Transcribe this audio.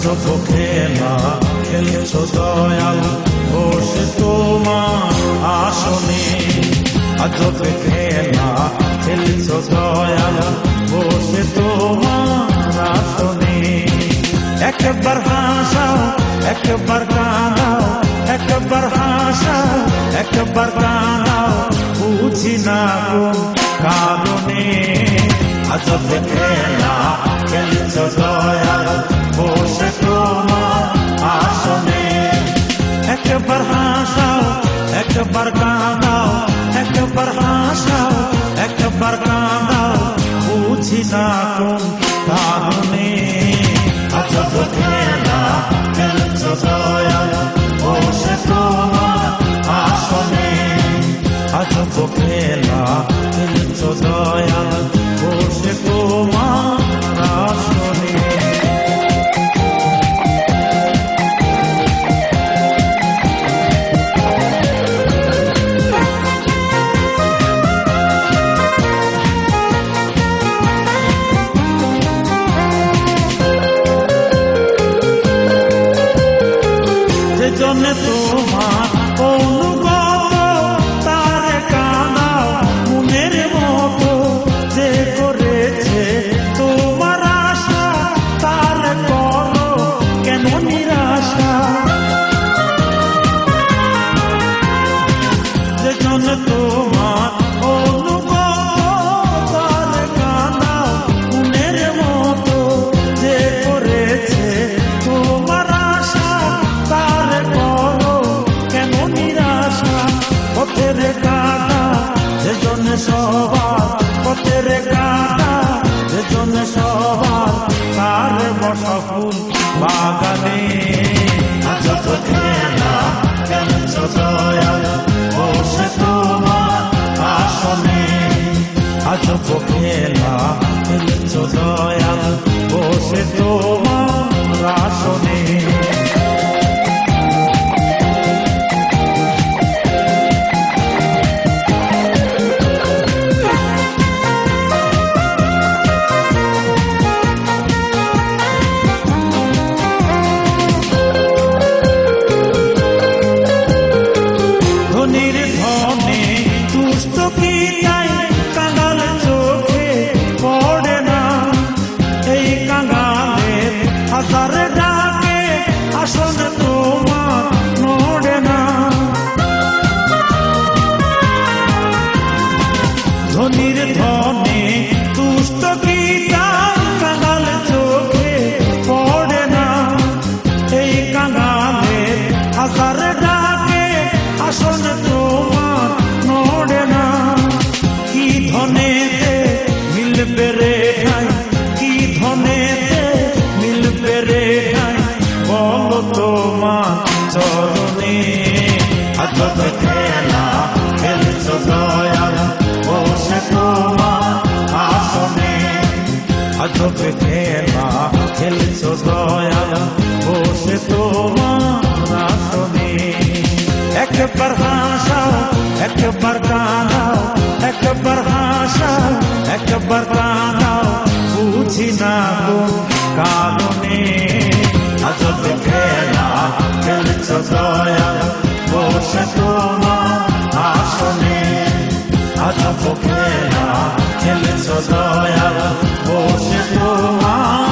আজব খেলা খেলছো দয়াল বসে তোমার আসনে। আজব খেলা খেলছো দয়াল বসে তোমার আসনে। একবার হাসাও একবার কাঁদাও, একবার হাসাও একবার কাঁদাও, বুঝি না কোন কারণে। আজব খেলা খেলছো দয়াল বসে তোমার আসনে। একবার হাসাও একবার কাঁদাও, একবার হাসাও একবার কাঁদাও, বুঝি না কোন কারণে। আজব খেলা খেলছো দয়াল বসে তোমার আসনে। আজব খেলা খেলছো দয়াল বসে তোমার আসনে। জন্য তোমার অনুগত তারে কাঁদাও মনের মতো, যে করেছে তোমার আশা তার করো কেন নিরাশা। যে জন্য তোমার অনুগত তারে কাঁদাও মনের মতো, যে করেছে তোমার আশা তার করো কেন নিরাশা। পথের কাঁটা যে জন্য সবার, পথের কাঁটা যে জন্য সবার, তার বসা ফুল বাগানে। আজব খেলা খেলছো দয়াল বসে তোমার আসনে। আজব খেলা খেলছো দয়াল বসে তোমার আসনে। ধনির ধনে দুষ্ট কি তাই কাঙাল চোখে পড়ে না। এই কাঙালের হাজার ডাকে আসন তোমার নড়ে না। ধনির ধনে দুষ্ট কি তাই কাঙাল চোখে পড়ে না। এই কাঙালের হাজার ডাকে আসন তোমার নড়ে না। কি ধনেতে মিলবে রে ঠাই, কি ধনেতে মিলবে রে ঠাই, বলো তোমার চরণে। আজব খেলা খেলছো দয়াল বসে তোমার আসনে। আজব খেলা খেলছো দয়াল বসে তোমার আসনে। একবার হাসাও একবার কাঁদাও, একবার হাসাও একবার কাঁদাও, বুঝি না কোন কারণে। আজব খেলা খেলছো দয়াল বসে তোমার আসনে। আজব খেলা খেলছো দয়াল বসে তোমার